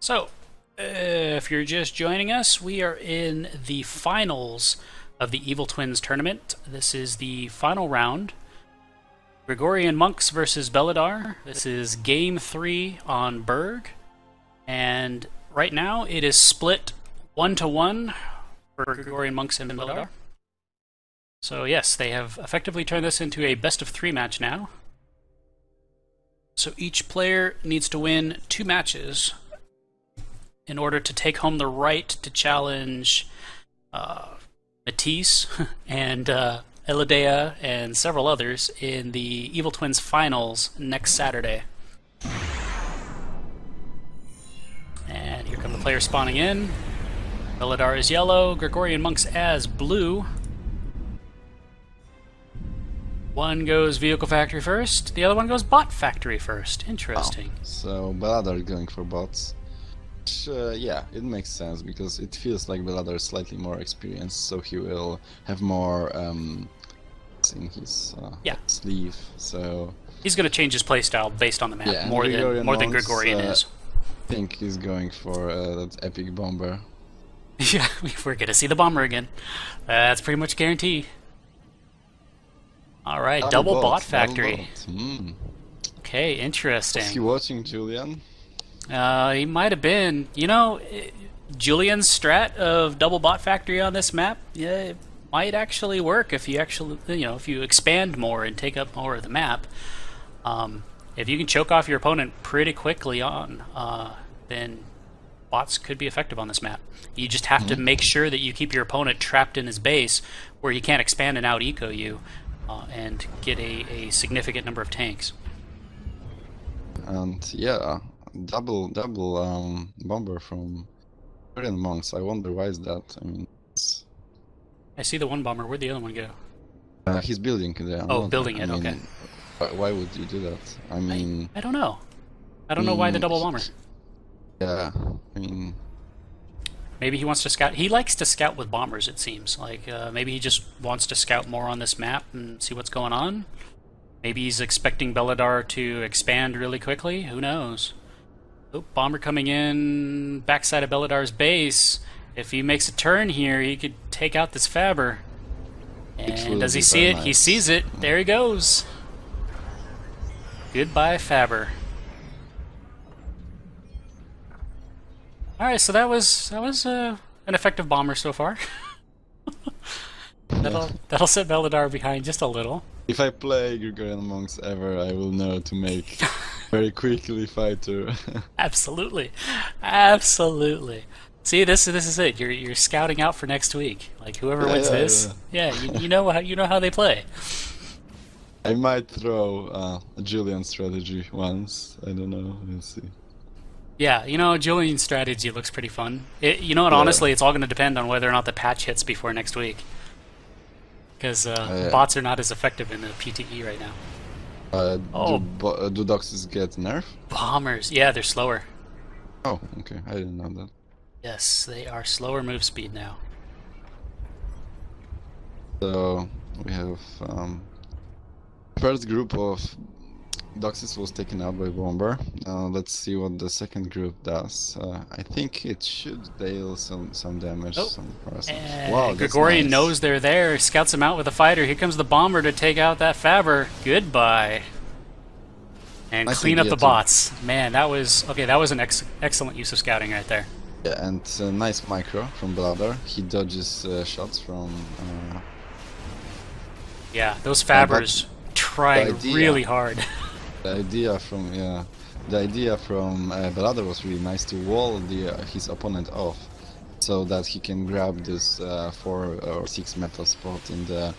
So, if you're just joining us, we are in the finals of the Evil Twins tournament. This is the final round. Gregorian Monks versus Belladar. This is game 3 on Berg. And right now it is split 1-1 for Gregorian Monks and Belladar. So yes, they have effectively turned this into a best-of-3 match now. So each player needs to win 2 matches in order to take home the right to challenge Matisse and Elidea and several others in the Evil Twins finals next Saturday. And here come the players spawning in. Belladar is yellow, Gregorian Monks as blue. One goes Vehicle Factory first, the other one goes Bot Factory first. Interesting. Oh, so Belladar is going for bots. Which, yeah, it makes sense because it feels like Belladar is slightly more experienced, so he will have more in his sleeve. So he's going to change his playstyle based on the map more than Gregorian is. I think he's going for that epic bomber. Yeah, we're going to see the bomber again. That's pretty much guaranteed. All right, double bot factory. Okay, interesting. Is he watching Julian? He might have been. You know, Julian's strat of double bot factory on this map, yeah, it might actually work if you if you expand more and take up more of the map. If you can choke off your opponent pretty quickly on, then bots could be effective on this map. You just have to make sure that you keep your opponent trapped in his base where he can't expand and out eco you. And get a significant number of tanks. And yeah, double bomber from Sorian monks. I wonder why is that? I mean, I see the one bomber. Where'd the other one go? He's building there. Building it. Okay. Why would you do that? I mean, I don't know. I don't know why the double bomber. Yeah, I mean. Maybe he wants to scout. He likes to scout with bombers, it seems. Like, maybe he just wants to scout more on this map and see what's going on. Maybe he's expecting Belladar to expand really quickly. Who knows? Oh, bomber coming in, backside of Belladar's base. If he makes a turn here, he could take out this Faber. And does he see it? Nice. He sees it. There he goes. Goodbye, Faber. Alright, so that was an effective bomber so far. That'll set Belladar behind just a little. If I play Gregorian Monks ever, I will know to make very quickly fighter. Absolutely. Absolutely. See, this is it. You're scouting out for next week. Like whoever wins this, you know how they play. I might throw a Julian strategy once. I don't know. We'll see. Yeah, you know, Julian's strategy looks pretty fun. You know what, honestly, it's all going to depend on whether or not the patch hits before next week. Because bots are not as effective in the PTE right now. Do Doxes get nerfed? Bombers, yeah, they're slower. Oh, okay, I didn't know that. Yes, they are slower move speed now. So, we have first group of Doxis was taken out by Bomber. Let's see what the second group does. I think it should deal some damage. Wow, Gregorian knows they're there, scouts them out with a fighter. Here comes the Bomber to take out that Faber. Goodbye. And nice clean up the bots. Man, that was an excellent use of scouting right there. Yeah, and nice micro from Belladar. He dodges shots from... yeah, those Fabers tried really hard. The idea from Belladar was really nice to wall his opponent off, so that he can grab this 4 or 6 metal spot in the.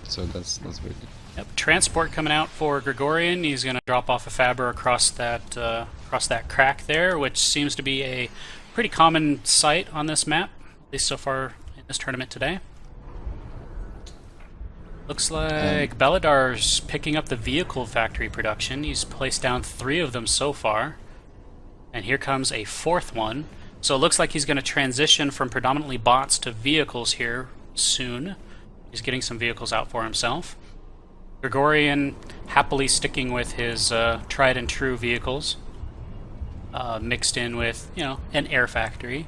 So that's very good. Yep, transport coming out for Gregorian. He's going to drop off a Faber across that crack there, which seems to be a pretty common sight on this map, at least so far in this tournament today. Looks like Belladar's picking up the vehicle factory production. He's placed down 3 of them so far. And here comes a 4th one. So it looks like he's going to transition from predominantly bots to vehicles here soon. He's getting some vehicles out for himself. Gregorian happily sticking with his tried and true vehicles. mixed in with, you know, an air factory.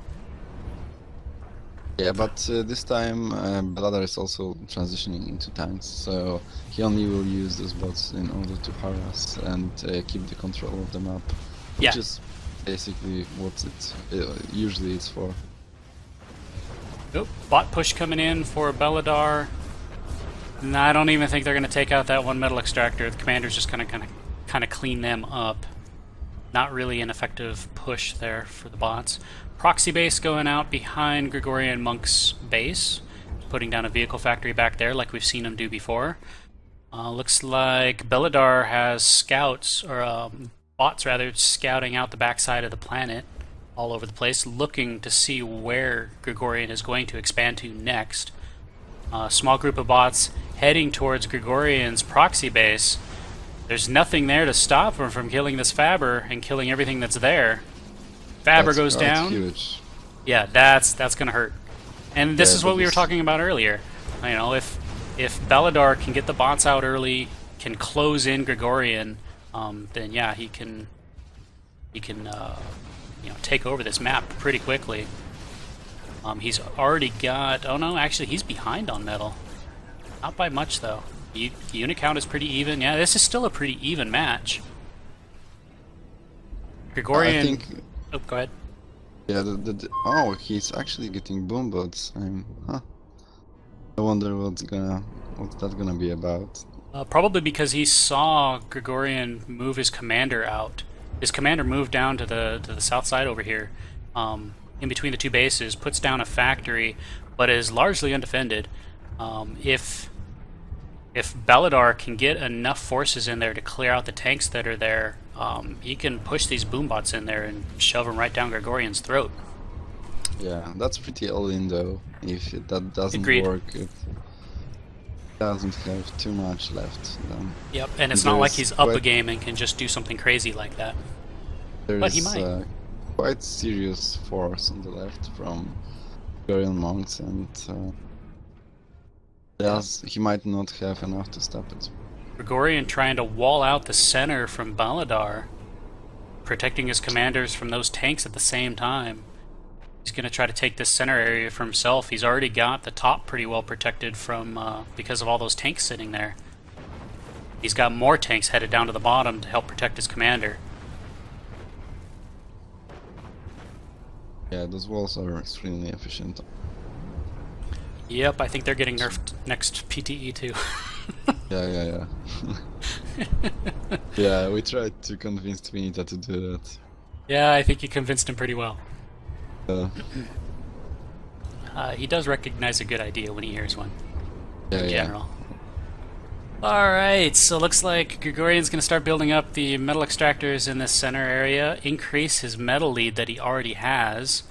Yeah, but this time Belladar is also transitioning into tanks, so he only will use those bots in order to harass and keep the control of the map, which is basically what it usually is for. Nope. Bot push coming in for Belladar. No, I don't even think they're going to take out that one metal extractor. The commander's just going to kind of clean them up. Not really an effective push there for the bots. Proxy base going out behind Gregorian Monks' base, putting down a vehicle factory back there like we've seen him do before. Looks like Belladar has scouts, or bots rather, scouting out the backside of the planet all over the place, looking to see where Gregorian is going to expand to next. Small group of bots heading towards Gregorian's proxy base. There's nothing there to stop him from killing this Faber and killing everything that's there. Faber goes down. Huge. Yeah, that's gonna hurt. And this is what we were talking about earlier. You know, if Belladar can get the bots out early, can close in Gregorian, then yeah, he can you know, take over this map pretty quickly. He's already got... Oh no, actually he's behind on metal. Not by much though. Unit count is pretty even. Yeah, this is still a pretty even match. Gregorian... I think... Oh, go ahead. Yeah, oh, he's actually getting boom bots. I wonder what's that gonna be about. Probably because he saw Gregorian move his commander out. His commander moved down to the south side over here, in between the two bases, puts down a factory, but is largely undefended. If Belladar can get enough forces in there to clear out the tanks that are there, he can push these boombots in there and shove them right down Gregorian's throat. Yeah, that's pretty all-in though. If that doesn't Agreed. work, it doesn't have too much left. Yep, and it's not like he's up a game and can just do something crazy like that. But he might. Quite serious force on the left from Sorian monks, and he might not have enough to stop it. Gregorian trying to wall out the center from Belladar, protecting his commanders from those tanks at the same time. He's going to try to take this center area for himself. He's already got the top pretty well protected from because of all those tanks sitting there. He's got more tanks headed down to the bottom to help protect his commander. Yeah, those walls are extremely efficient. Yep, I think they're getting nerfed next PTE too. Yeah. Yeah, we tried to convince Twinita to do that. Yeah, I think you convinced him pretty well. He does recognize a good idea when he hears one, in general. Alright, so looks like Gregorian's going to start building up the metal extractors in this center area, increase his metal lead that he already has.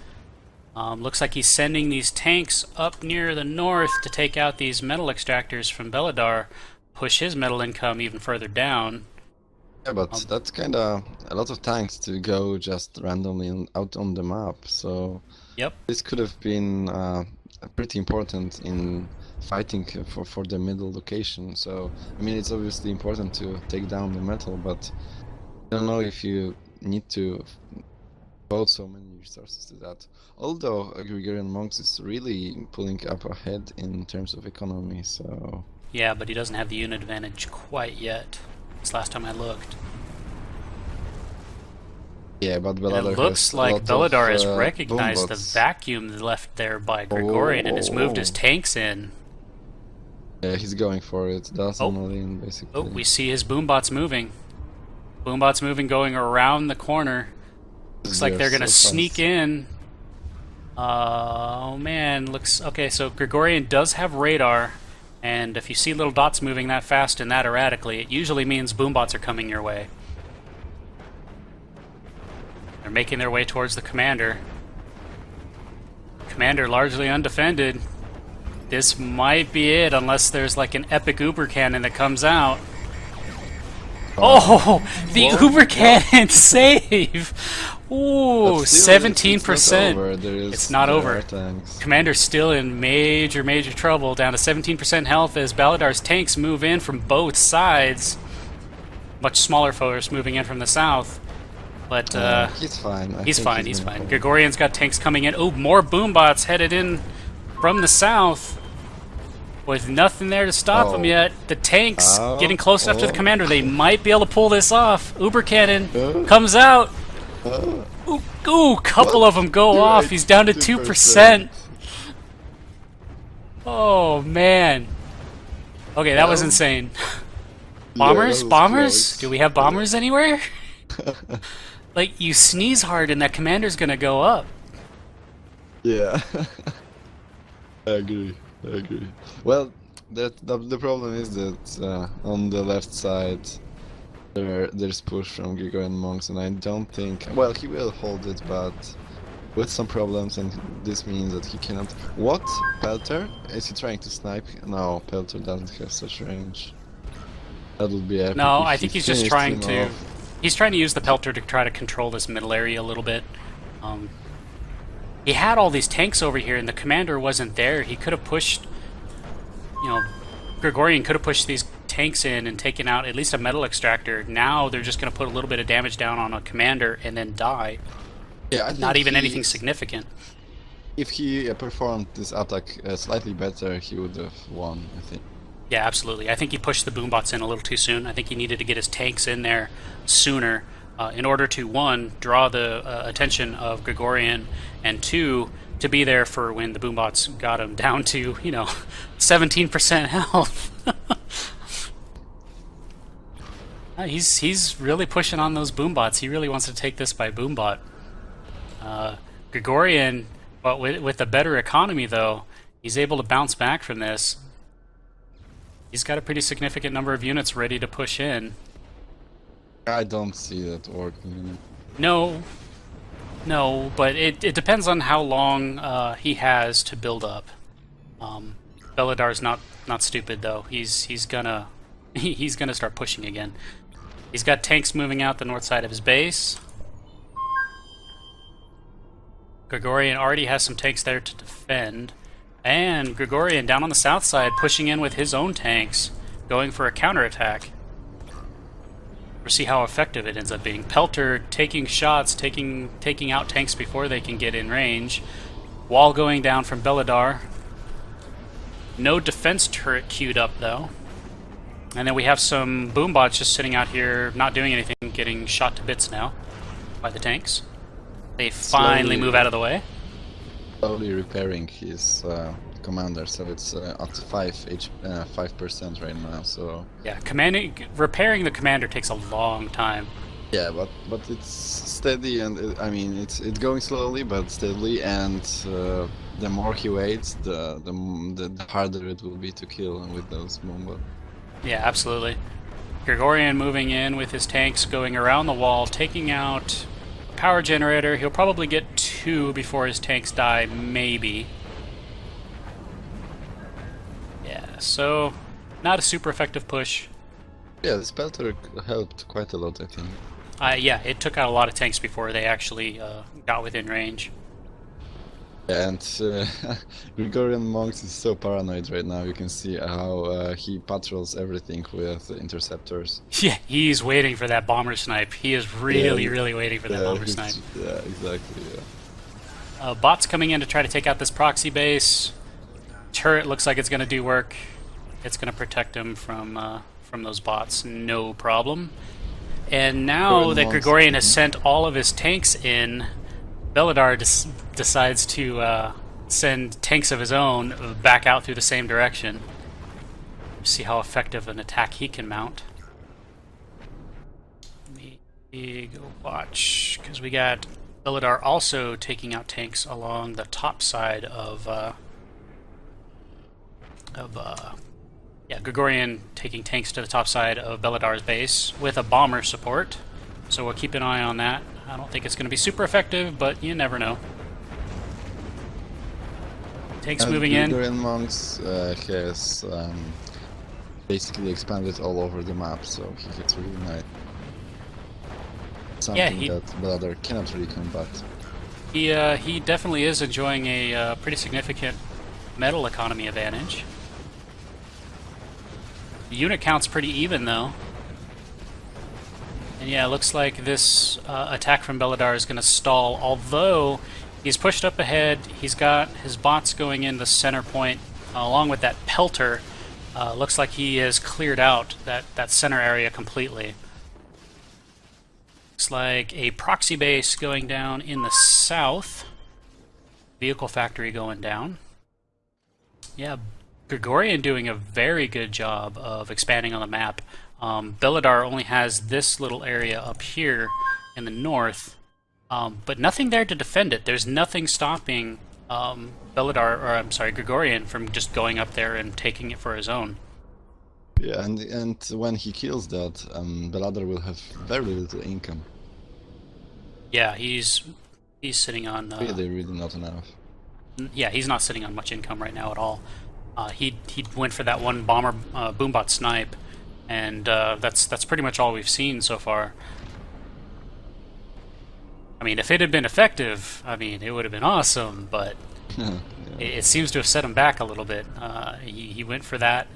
Looks like he's sending these tanks up near the north to take out these metal extractors from Belladar, push his metal income even further down. Yeah, but that's kind of a lot of tanks to go just randomly out on the map, so yep. This could have been pretty important in fighting for the middle location. So I mean, it's obviously important to take down the metal, but I don't know if you need to devote so many resources to that. Although Gregorian Monks is really pulling up ahead in terms of economy, so... Yeah, but he doesn't have the unit advantage quite yet. This last time I looked. Yeah, but Belladar it looks like Belladar has recognized the vacuum left there by Gregorian and has moved his tanks in. Yeah, he's going for it. That's in, basically. Oh, we see his boombots moving. Boombots moving, going around the corner. Looks like they're gonna sneak in. Oh man, looks okay. So Gregorian does have radar, and if you see little dots moving that fast and that erratically, it usually means boombots are coming your way. They're making their way towards the commander. Commander largely undefended. This might be it, unless there's like an epic Uber cannon that comes out. Oh, the Uber cannon save! Ooh, 17%. It's not over. Commander's still in major trouble, down to 17% health as Belladar's tanks move in from both sides. Much smaller foes moving in from the south. But he's fine. He's fine. Gregorian's got tanks coming in. Oh, more boombots headed in from the south. With nothing there to stop them yet. The tanks getting close enough to the commander. They might be able to pull this off. Uber cannon comes out. Ooh, couple of them go off. He's down to 2%. Oh, man. Okay, that was insane. Bombers? Bombers? Do we have bombers anywhere? Like, you sneeze hard and that commander's gonna go up. Yeah. I agree. Well, the problem is that on the left side there's push from Gregorian Monks, and I don't think... Well, he will hold it, but with some problems, and this means that he cannot... What? Pelter? Is he trying to snipe? No, Pelter doesn't have such range. That would be epic. No, I think he's just trying to... He's trying to use the Pelter to try to control this middle area a little bit. He had all these tanks over here, and the commander wasn't there. He could have pushed... You know, Gregorian could have pushed these tanks in and taken out at least a metal extractor. Now they're just going to put a little bit of damage down on a commander and then die. Yeah, I think not even anything significant. If he performed this attack slightly better, he would have won, I think. Yeah, absolutely. I think he pushed the boombots in a little too soon. I think he needed to get his tanks in there sooner in order to, one, draw the attention of Gregorian, and two, to be there for when the boombots got him down to, 17% health. He's really pushing on those boombots. He really wants to take this by boombot. Gregorian, but with a better economy, though, he's able to bounce back from this. He's got a pretty significant number of units ready to push in. I don't see that working. No, but it depends on how long he has to build up. Belladar's not stupid though. He's gonna start pushing again. He's got tanks moving out the north side of his base. Gregorian already has some tanks there to defend. And Gregorian down on the south side pushing in with his own tanks, going for a counterattack. We'll see how effective it ends up being. Pelter taking shots, taking out tanks before they can get in range. Wall going down from Belladar. No defense turret queued up though. And then we have some boombots just sitting out here, not doing anything, getting shot to bits now by the tanks. They finally move out of the way. Slowly repairing his commander, so it's at 5% right now. So yeah, repairing the commander takes a long time. Yeah, but it's steady, and it's going slowly but steadily, and the more he waits, the harder it will be to kill with those bombers. Yeah, absolutely. Gregorian moving in with his tanks, going around the wall, taking out a power generator. He'll probably get 2 before his tanks die, maybe. Yeah, so not a super effective push. Yeah, the Pelter helped quite a lot, I think. Yeah, it took out a lot of tanks before they actually got within range. And Gregorian Monks is so paranoid right now. You can see how he patrols everything with interceptors. Yeah, he's waiting for that bomber snipe. He is really waiting for that bomber snipe. Yeah, exactly, yeah. Bots coming in to try to take out this proxy base. Turret looks like it's going to do work. It's going to protect him from those bots, no problem. And now that Gregorian has sent all of his tanks in, Belladar decides to send tanks of his own back out through the same direction. See how effective an attack he can mount. Let me go watch, because we got Belladar also taking out tanks along the top side of Gregorian taking tanks to the top side of Belladar's base with a bomber support. So we'll keep an eye on that. I don't think it's going to be super effective, but you never know. Tanks moving in. Gregorian Monks has basically expanded all over the map, so he gets really nice. Something that Belladar cannot really combat. He definitely is enjoying a pretty significant metal economy advantage. The unit count's pretty even, though. And yeah, it looks like this attack from Belladar is going to stall, although he's pushed up ahead. He's got his bots going in the center point, along with that pelter. Looks like he has cleared out that center area completely. Looks like a proxy base going down in the south. Vehicle factory going down. Yeah, Gregorian doing a very good job of expanding on the map. Belladar only has this little area up here in the north, but nothing there to defend it. There's nothing stopping Gregorian from just going up there and taking it for his own. Yeah, and when he kills that, Belladar will have very little income. Yeah, he's sitting on. Really not enough. Yeah, he's not sitting on much income right now at all. He went for that one bomber boombot snipe, and that's pretty much all we've seen so far. I mean, if it had been effective, I mean, it would have been awesome, but Yeah. it seems to have set him back a little bit. He went for that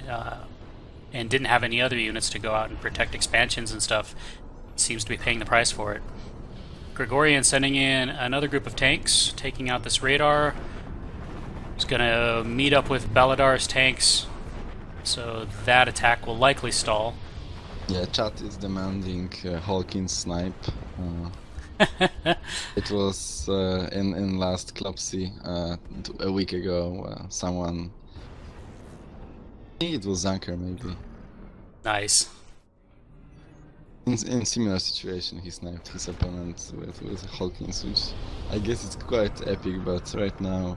and didn't have any other units to go out and protect expansions and stuff. Seems to be paying the price for it. Gregorian sending in another group of tanks, taking out this radar. He's going to meet up with Belladar's tanks, so that attack will likely stall. Yeah, chat is demanding Hawkins snipe. It was in last Clubsy a week ago. Someone, I think it was Zanker maybe. Nice. In similar situation, he sniped his opponent with Hawkins, which I guess it's quite epic. But right now,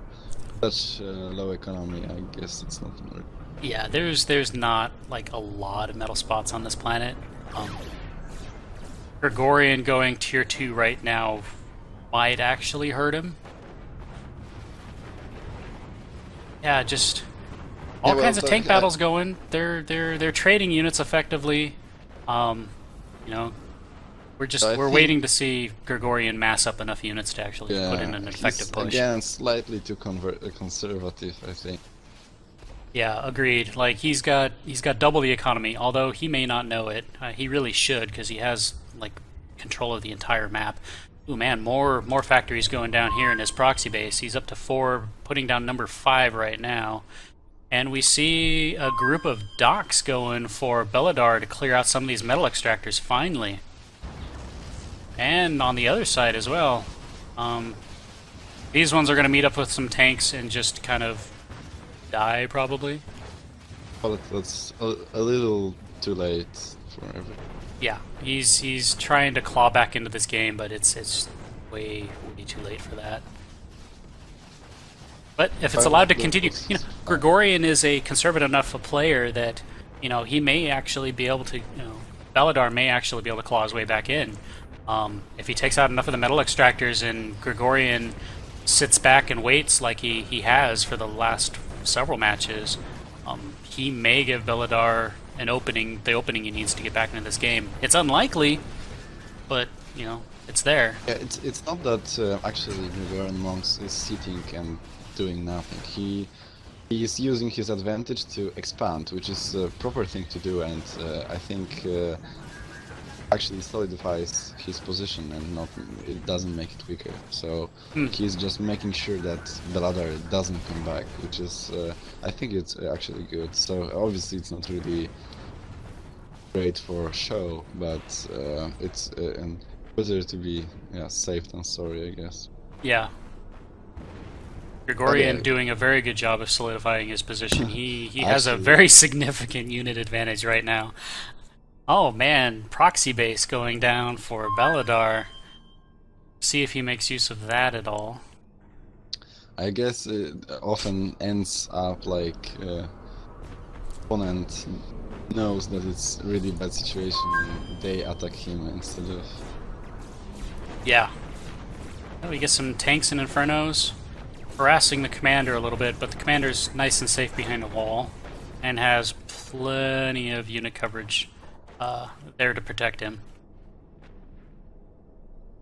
such low economy, I guess it's not. Yeah, there's not like a lot of metal spots on this planet. Gregorian going tier 2 right now might actually hurt him. Yeah, just all kinds of tank battles going. They're trading units effectively. You know, we're waiting to see Gregorian mass up enough units to actually put in an effective push. Again, slightly too conservative, I think. Yeah, agreed. Like he's got double the economy, although he may not know it. He really should, because he has like control of the entire map. Ooh man, more factories going down here in his proxy base. He's up to 4, putting down number 5 right now. And we see a group of docks going for Belladar to clear out some of these metal extractors finally. And on the other side as well. These ones are going to meet up with some tanks and just kind of die, probably. Well, that's a little too late for everything. Yeah, he's trying to claw back into this game, but it's way too late for that. But if it's allowed to continue, you know, Gregorian is a conservative enough a player that, you know, he may actually be able to, you know, Belladar may actually be able to claw his way back in. If he takes out enough of the metal extractors and Gregorian sits back and waits like he has for the last several matches, he may give Belladar the opening he needs to get back into this game. It's unlikely, but, you know, it's there. Yeah, it's not that actually gregorianmonks is sitting and doing nothing. He is using his advantage to expand, which is a proper thing to do, and I think actually solidifies his position and it doesn't make it weaker. So he's just making sure that Belladar doesn't come back, which is I think it's actually good. So obviously it's not really great for show, but it's better to be safe than sorry, I guess. Yeah. Gregorian doing a very good job of solidifying his position. He has a very significant unit advantage right now. Oh man, proxy base going down for Belladar. See if he makes use of that at all. I guess it often ends up like opponent knows that it's really bad situation and they attack him instead of... Yeah. Oh, we get some tanks and infernos harassing the commander a little bit, but the commander's nice and safe behind a wall and has plenty of unit coverage there to protect him.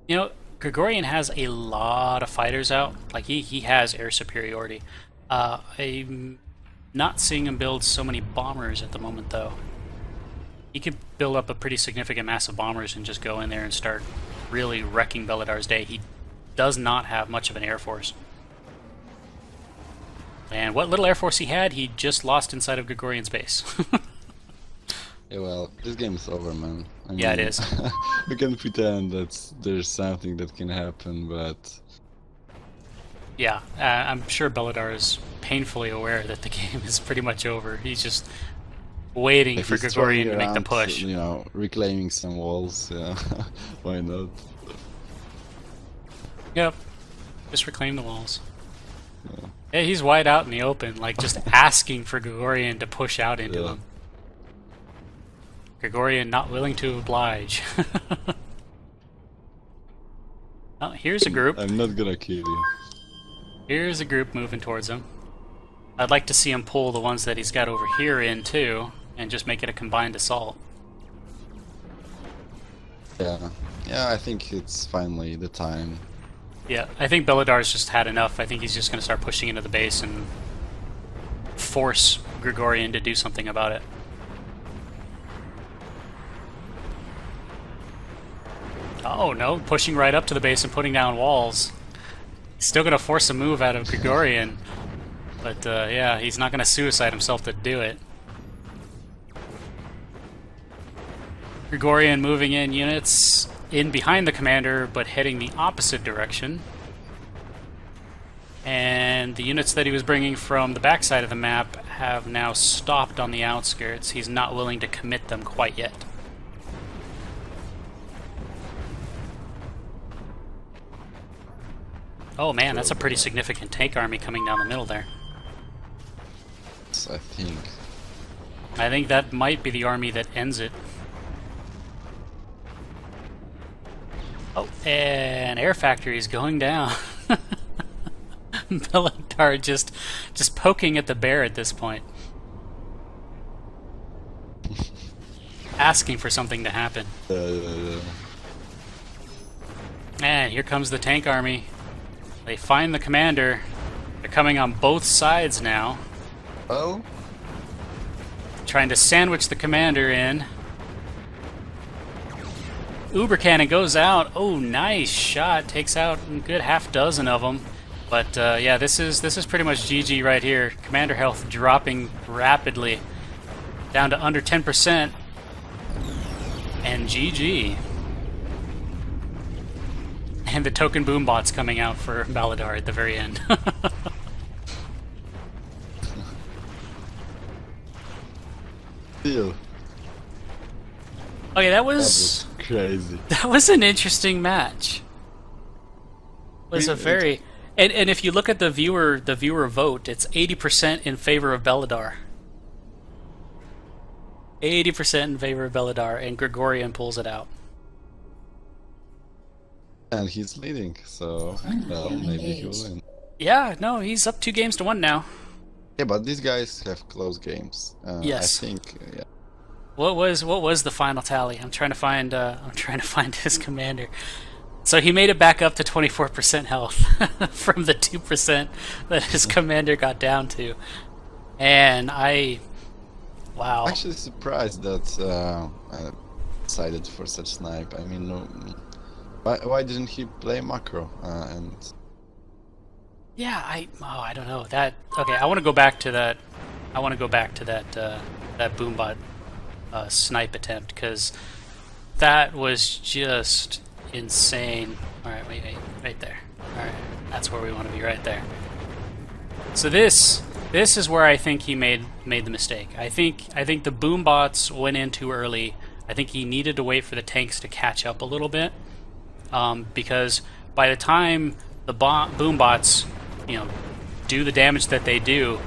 You know, Gregorian has a lot of fighters out. Like, he has air superiority. I'm not seeing him build so many bombers at the moment, though. He could build up a pretty significant mass of bombers and just go in there and start really wrecking Belladar's day. He does not have much of an air force. And what little air force he had, he just lost inside of Gregorian's base. Yeah, well, this game is over, man. I Yeah, it mean, is. we can pretend that there's something that can happen, but Yeah, I'm sure Belladar is painfully aware that the game is pretty much over. He's just waiting if for he's Gregorian to throwing make the around, push. you know, reclaiming some walls, yeah, why not? Yep, just reclaim the walls. Yeah. Yeah, he's wide out in the open, like just asking for Gregorian to push out into Yeah. him. Gregorian not willing to oblige. Oh, here's a group. I'm not gonna kill you. Here's a group moving towards him. I'd like to see him pull the ones that he's got over here in too, and just make it a combined assault. Yeah, yeah, I think it's finally the time. Yeah, I think Belladar's just had enough. I think he's just going to start pushing into the base and force Gregorian to do something about it. Oh no, pushing right up to the base and putting down walls. Still going to force a move out of Gregorian. But yeah, he's not going to suicide himself to do it. Gregorian moving in units in behind the commander, but heading the opposite direction. And the units that he was bringing from the backside of the map have now stopped on the outskirts. He's not willing to commit them quite yet. Oh man, that's a pretty significant tank army coming down the middle there. I think. I think that might be the army that ends it. Oh, and Air Factory is going down. Belladar just poking at the bear at this point. Asking for something to happen. And here comes the tank army. They find the commander. They're coming on both sides now. Oh? Trying to sandwich the commander in. Uber cannon goes out. Oh, nice shot. Takes out a good half dozen of them. But yeah, this is pretty much GG right here. Commander health dropping rapidly down to under 10%. And GG. And the token boom bots coming out for Belladar at the very end. Still. Okay, that That was was crazy. that was an interesting match. It was a very and if you look at the viewer vote, it's 80% in favor of Belladar. 80% in favor of Belladar, and Gregorian pulls it out. And he's leading, so well, maybe he will win. Yeah, no, he's up 2-1 now. Yeah, but these guys have close games. Yes. I think. Yeah. What was the final tally? I'm trying to find his commander. So he made it back up to 24% health from the 2% that his commander got down to. And wow. I'm actually surprised that I decided for such snipe. I mean, no, why didn't he play macro? And Yeah, I don't know that. Okay, I want to go back to that. I want to go back to that boombot snipe attempt, because that was just insane. All right, wait, right there. All right, that's where we want to be, right there. So this is where I think he made the mistake. I think the boombots went in too early. I think he needed to wait for the tanks to catch up a little bit, because by the time the boombots, do the damage that they do,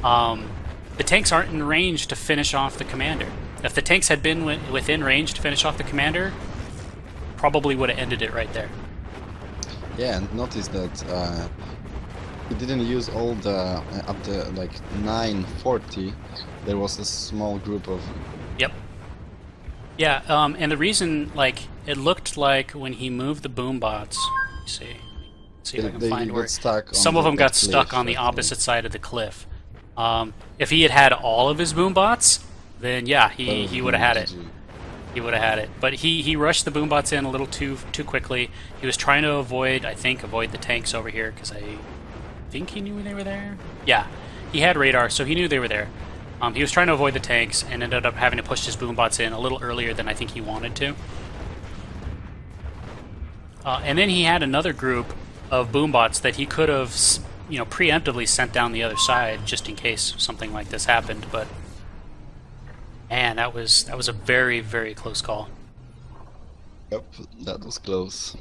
the tanks aren't in range to finish off the commander. If the tanks had been within range to finish off the commander, probably would have ended it right there. yeah, and notice that he didn't use all the up to like 940. There was a small group of. Yep. Yeah, and the reason, it looked like when he moved the boombots. See if I can find where Stuck some of them got stuck on the opposite side of the cliff. If he had all of his boombots, then yeah, he would have had it. GG. He would have had it. But he rushed the boombots in a little too quickly. He was trying to avoid the tanks over here, because I think he knew they were there. Yeah, he had radar, so he knew they were there. He was trying to avoid the tanks and ended up having to push his boombots in a little earlier than I think he wanted to. And then he had another group of boombots that he could have, preemptively sent down the other side just in case something like this happened. But man, that was a very, very close call. Yep, that was close.